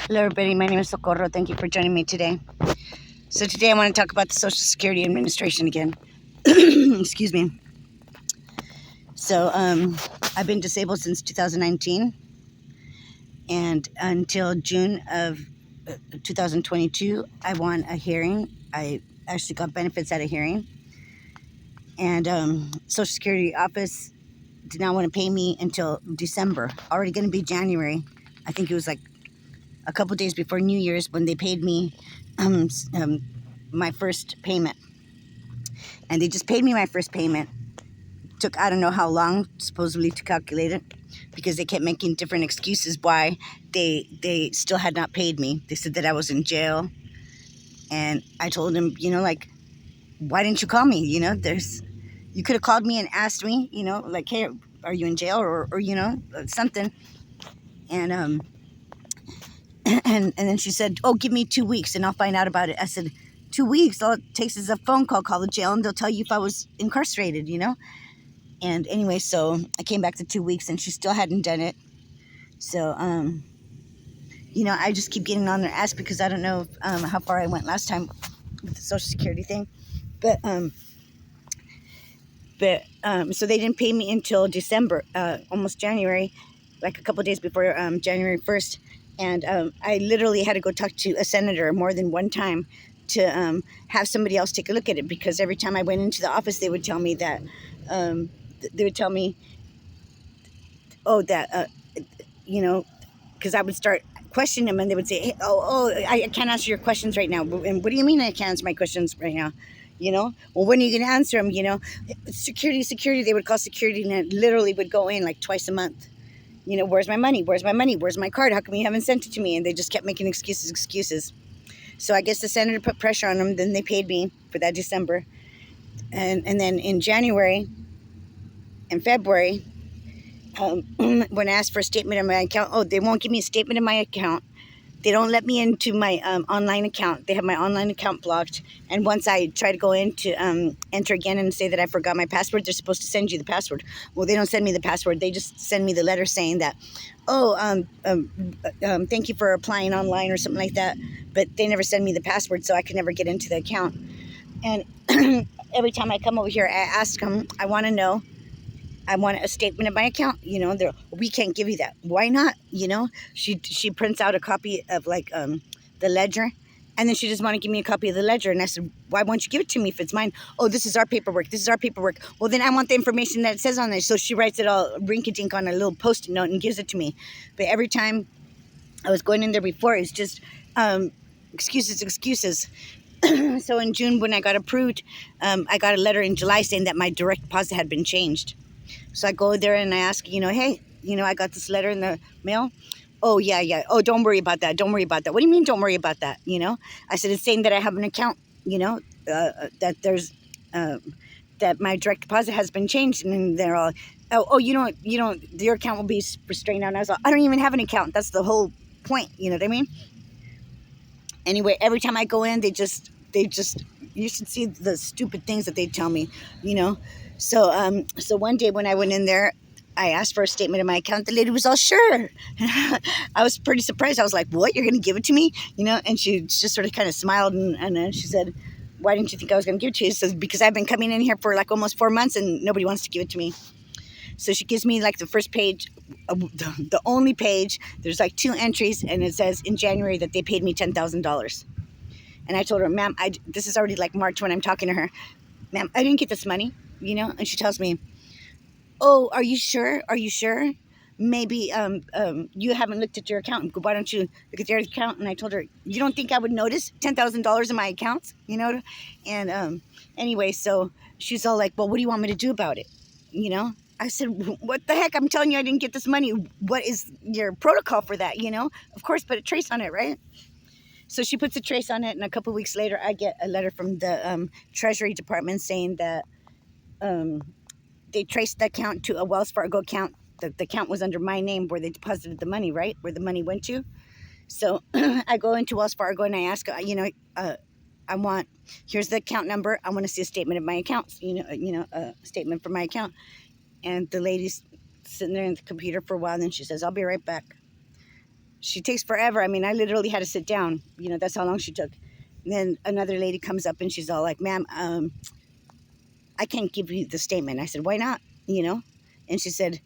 Hello, everybody. My name is Socorro. Thank you for joining me today. So today I want to talk about the Social Security Administration again. Excuse me. So I've been disabled since 2019, and until June of 2022, I won a hearing. I actually got benefits at a hearing, and Social Security office did not want to pay me until December. Already going to be January. I think it was like a couple days before New Year's when they paid me my first payment. And they just paid me my first payment. Took I don't know how long supposedly to calculate it, because they kept making different excuses why they still had not paid me. They said that I was in jail, and I told them, like, why didn't you call me? You could have called me and asked me, like, hey, are you in jail, or something. And and then she said, oh, give me 2 weeks and I'll find out about it. I said, 2 weeks? All it takes is a phone call the jail, and they'll tell you if I was incarcerated. And anyway, so I came back to 2 weeks and she still hadn't done it. So I just keep getting on their ass because I don't know how far I went last time with the Social Security thing. But so they didn't pay me until December, almost January, like a couple days before January 1st. And I literally had to go talk to a senator more than one time to have somebody else take a look at it, because every time I went into the office, they would tell me that, because I would start questioning them, and they would say, hey, I can't answer your questions right now. And what do you mean I can't answer my questions right now? Well, when are you going to answer them? Security, they would call security, and it literally would go in like twice a month. Where's my money? Where's my money? Where's my card? How come you haven't sent it to me? And they just kept making excuses. So I guess the senator put pressure on them. Then they paid me for that December. And then in January and February, when I asked for a statement of my account, they won't give me a statement of my account. They don't let me into my online account. They have my online account blocked. And once I try to go in to enter again and say that I forgot my password, they're supposed to send you the password. Well, they don't send me the password. They just send me the letter saying that, thank you for applying online or something like that. But they never send me the password, so I can never get into the account. And every time I come over here, I ask them, I want a statement of my account. We can't give you that. Why not? She prints out a copy of the ledger, and then she just want to give me a copy of the ledger. And I said, why won't you give it to me if it's mine? Oh, this is our paperwork. This is our paperwork. Well, then I want the information that it says on there. So she writes it all rinky-dink on a little Post-it note and gives it to me. But every time I was going in there before, it's just excuses. So in June, when I got approved, I got a letter in July saying that my direct deposit had been changed. So I go there and I ask, hey, I got this letter in the mail. Oh, yeah. Oh, don't worry about that. Don't worry about that. What do you mean don't worry about that? I said, it's saying that I have an account, that there's, that my direct deposit has been changed. And then they're all, your account will be restrained on. I was like, I don't even have an account. That's the whole point. You know what I mean? Anyway, every time I go in, they just, you should see the stupid things that they tell me, So one day when I went in there, I asked for a statement of my account. The lady was all, sure. I was pretty surprised. I was like, what? You're going to give it to me? And she just sort of kind of smiled, and then she said, why didn't you think I was going to give it to you? She says, because I've been coming in here for like almost 4 months and nobody wants to give it to me. So she gives me like the first page, the only page. There's like 2 entries, and it says in January that they paid me $10,000. And I told her, ma'am, this is already like March when I'm talking to her. Ma'am, I didn't get this money, And she tells me, oh, are you sure? Are you sure? Maybe you haven't looked at your account. Why don't you look at your account? And I told her, you don't think I would notice $10,000 in my accounts? And anyway, so she's all like, well, what do you want me to do about it? I said, what the heck? I'm telling you I didn't get this money. What is your protocol for that? Of course, put a trace on it, right? So she puts a trace on it, and a couple of weeks later, I get a letter from the Treasury Department saying that they traced the account to a Wells Fargo account. The account was under my name where they deposited the money, right? Where the money went to. So I go into Wells Fargo and I ask, I want, here's the account number. I want to see a statement of my accounts, a statement for my account. And the lady's sitting there in the computer for a while, and then she says, I'll be right back. she takes forever. I mean, I literally had to sit down. You know, that's how long she took. And then another lady comes up and she's all like, ma'am, I can't give you the statement. I said, why not? You know? And she said,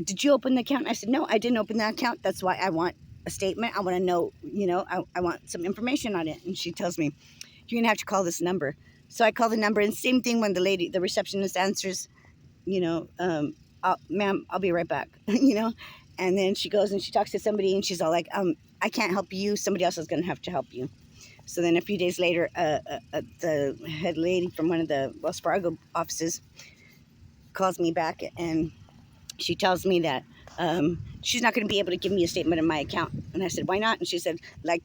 did you open the account? I said, no, I didn't open the account. That's why I want a statement. I want to know, you know, I want some information on it. And she tells me, you're going to have to call this number. So I call the number, and same thing when the receptionist answers, you know, ma'am, I'll be right back, you know? And then she goes and she talks to somebody and she's all like, I can't help you. Somebody else is going to have to help you. So then a few days later, the head lady from one of the Wells Fargo offices calls me back, and she tells me that she's not going to be able to give me a statement of my account. And I said, why not? And she said, like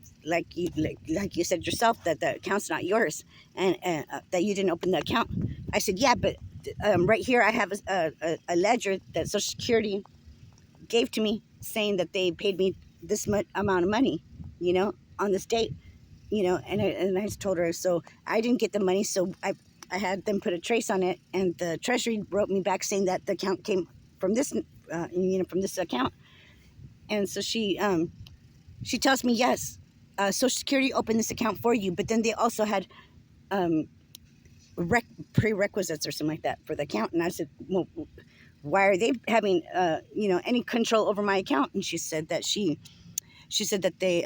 you said yourself, that the account's not yours, and that you didn't open the account. I said, yeah, but right here I have a ledger that Social Security gave to me saying that they paid me this amount of money, you know, on this date, you know, and I just told her, so I didn't get the money, so I had them put a trace on it, and the Treasury wrote me back saying that the account came from this, you know, from this account. And so she tells me, yes, Social Security opened this account for you, but then they also had prerequisites or something like that for the account. And I said, well, why are they having you know, any control over my account? And she said that she said that they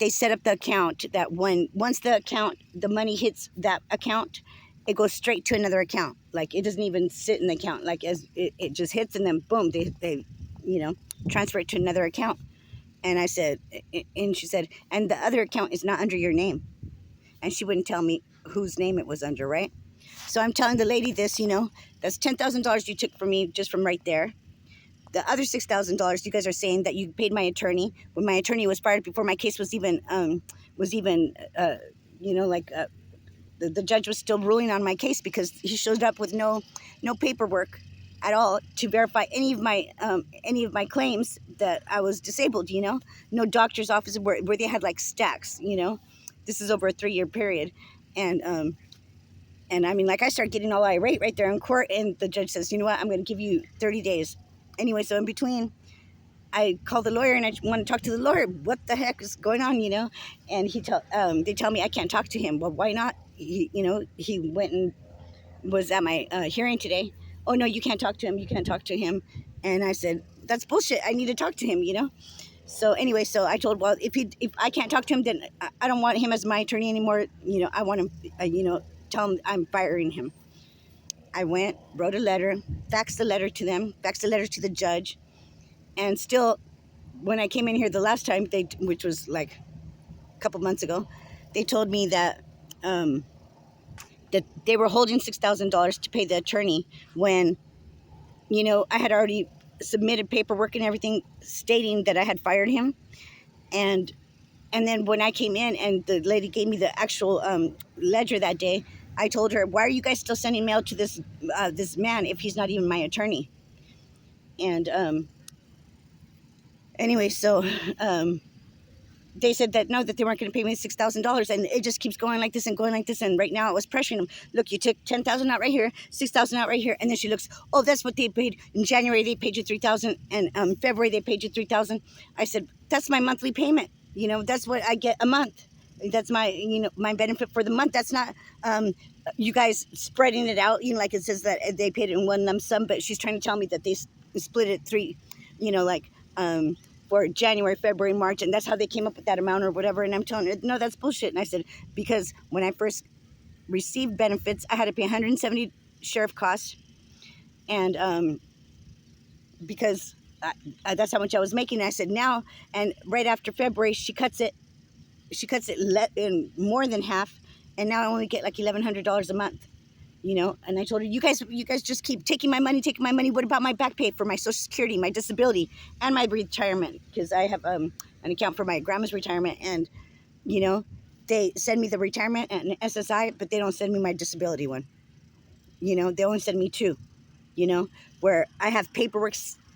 set up the account, that once the money hits that account, it goes straight to another account. Like, it doesn't even sit in the account. Like, as it just hits, and then boom, they you know, transfer it to another account. And I said, and she said, and the other account is not under your name. And she wouldn't tell me whose name it was under, right? So I'm telling the lady this, you know, that's $10,000 you took from me just from right there. The other $6,000, you guys are saying that you paid my attorney when my attorney was fired before my case was even you know, like the judge was still ruling on my case, because he showed up with no paperwork at all to verify any of my claims that I was disabled, you know. No doctor's office where they had like stacks, you know. This is over a 3-year period. And I mean, like, I start getting all irate right there in court, and the judge says, you know what, I'm going to give you 30 days. Anyway, so in between, I call the lawyer and I want to talk to the lawyer. What the heck is going on, you know? And they tell me I can't talk to him. Well, why not? You know, he went and was at my hearing today. Oh, no, you can't talk to him. You can't talk to him. And I said, that's bullshit. I need to talk to him, you know? So anyway, so I told, well, if I can't talk to him, then I don't want him as my attorney anymore. You know, I want him, you know, tell him I'm firing him. I went, wrote a letter, faxed the letter to them, faxed the letter to the judge. And still, when I came in here the last time, which was like a couple months ago, they told me that that they were holding $6,000 to pay the attorney, when, you know, I had already submitted paperwork and everything stating that I had fired him. And then when I came in and the lady gave me the actual ledger that day, I told her, why are you guys still sending mail to this man if he's not even my attorney? And anyway, so they said that no, that they weren't going to pay me $6,000, and it just keeps going like this and going like this. And right now, I was pressuring them. Look, you took $10,000 out right here, $6,000 out right here, and then she looks. Oh, that's what they paid in January. They paid you $3,000, and February they paid you $3,000. I said, that's my monthly payment. You know, that's what I get a month. That's my, you know, my benefit for the month. That's not you guys spreading it out. You know, like it says that they paid it in one lump sum, but she's trying to tell me that they split it 3, you know, like for January, February, March, and that's how they came up with that amount or whatever. And I'm telling her, no, that's bullshit. And I said, because when I first received benefits, I had to pay $170 sheriff costs, and because that's how much I was making. I said now, and right after February, she cuts it in more than half, and now I only get like $1,100 a month, you know. And I told her, you guys just keep taking my money. What about my back pay for my Social Security, my disability, and my retirement? Because I have an account for my grandma's retirement, and, you know, they send me the retirement and SSI, but they don't send me my disability one. You know, they only send me 2, you know, where I have paperwork,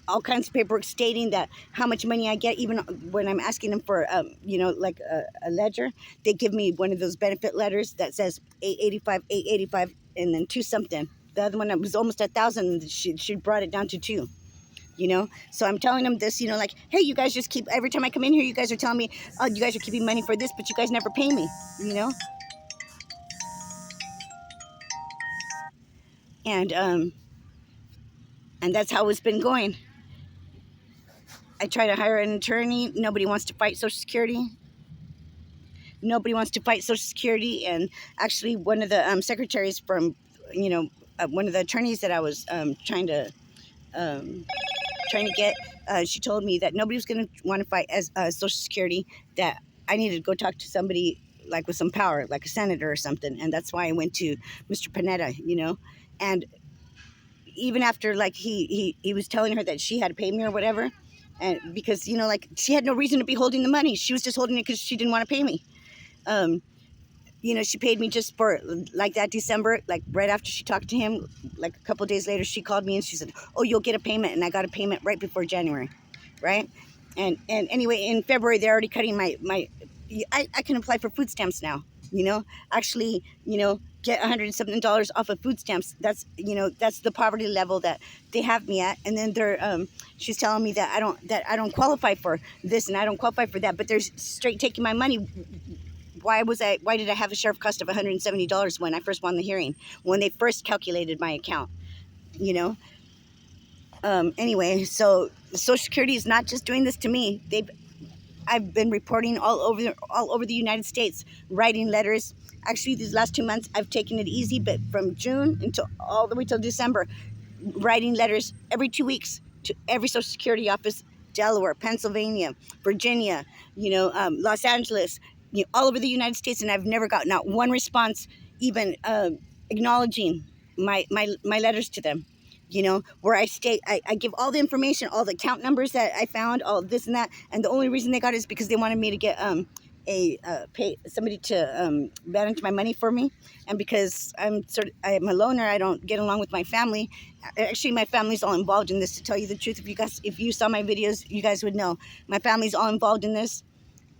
all kinds of paperwork stating that how much money I get. Even when I'm asking them for, you know, like a ledger, they give me one of those benefit letters that says $885, and then 2 something. The other one was almost $1,000. She brought it down to 2. you know. So I'm telling them this, you know, like, hey, you guys just keep, every time I come in here, you guys are telling me, oh, you guys are keeping money for this, but you guys never pay me, you know. And that's how it's been going. I try to hire an attorney. Nobody wants to fight Social Security. Nobody wants to fight Social Security. And actually, one of the secretaries from, you know, one of the attorneys that I was um, trying to get, she told me that nobody was going to want to fight as Social Security. That I needed to go talk to somebody like with some power, like a senator or something. And that's why I went to Mr. Panetta, you know. And even after like he was telling her that she had to pay me or whatever, and because, you know, like, she had no reason to be holding the money. She was just holding it because she didn't want to pay me. um you know, she paid me just for like that December, like right after she talked to him. Like a couple of days later, she called me and she said, oh, you'll get a payment. And I got a payment right before January, right? And anyway, in February, they're already cutting my I can apply for food stamps now, you know. Actually, you know, get $107 off of food stamps. That's, you know, that's the poverty level that they have me at. And then they're she's telling me that I don't qualify for this and I don't qualify for that, but they're straight taking my money. Why did I have a sheriff cost of $170 when I first won the hearing, when they first calculated my account, you know? Anyway, so Social Security is not just doing this to me. I've been reporting all over the United States, writing letters. Actually, these last 2 months, I've taken it easy, but from June until all the way till December, writing letters every 2 weeks to every Social Security office, Delaware, Pennsylvania, Virginia, you know, Los Angeles, you know, all over the United States, and I've never gotten out one response, even acknowledging my letters to them. You know, where I stay, I give all the information, all the account numbers that I found, all this and that, and the only reason they got it is because they wanted me to get pay somebody to manage my money for me. And because I'm a loner, I don't get along with my family. Actually, my family's all involved in this, to tell you the truth. If you saw my videos, you guys would know my family's all involved in this,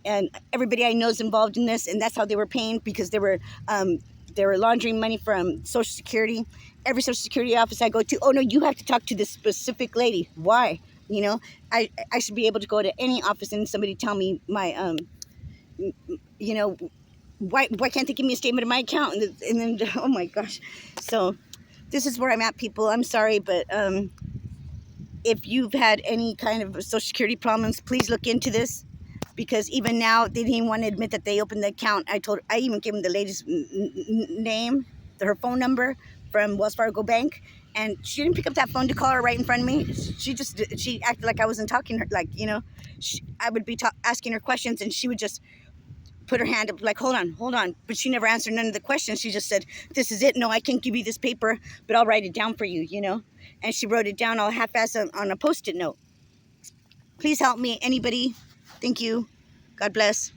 and everybody I know is involved in this. And that's how they were paying, because they were laundering money from Social Security. Every Social Security office I go to, oh no, you have to talk to this specific lady. Why? You know, I should be able to go to any office and somebody tell me my you know, why can't they give me a statement of my account? And then oh my gosh. So this is where I'm at, people. I'm sorry, but if you've had any kind of Social Security problems, please look into this. Because even now, they didn't even want to admit that they opened the account. I even gave them the lady's name, her phone number from Wells Fargo Bank, and she didn't pick up that phone to call her right in front of me. She acted like I wasn't talking to her, like, you know, I would be asking her questions, and she would just put her hand up like, hold on. But she never answered none of the questions. She just said, this is it. No, I can't give you this paper, but I'll write it down for you, you know. And she wrote it down all half-assed on a Post-it note. Please help me, anybody. Thank you. God bless.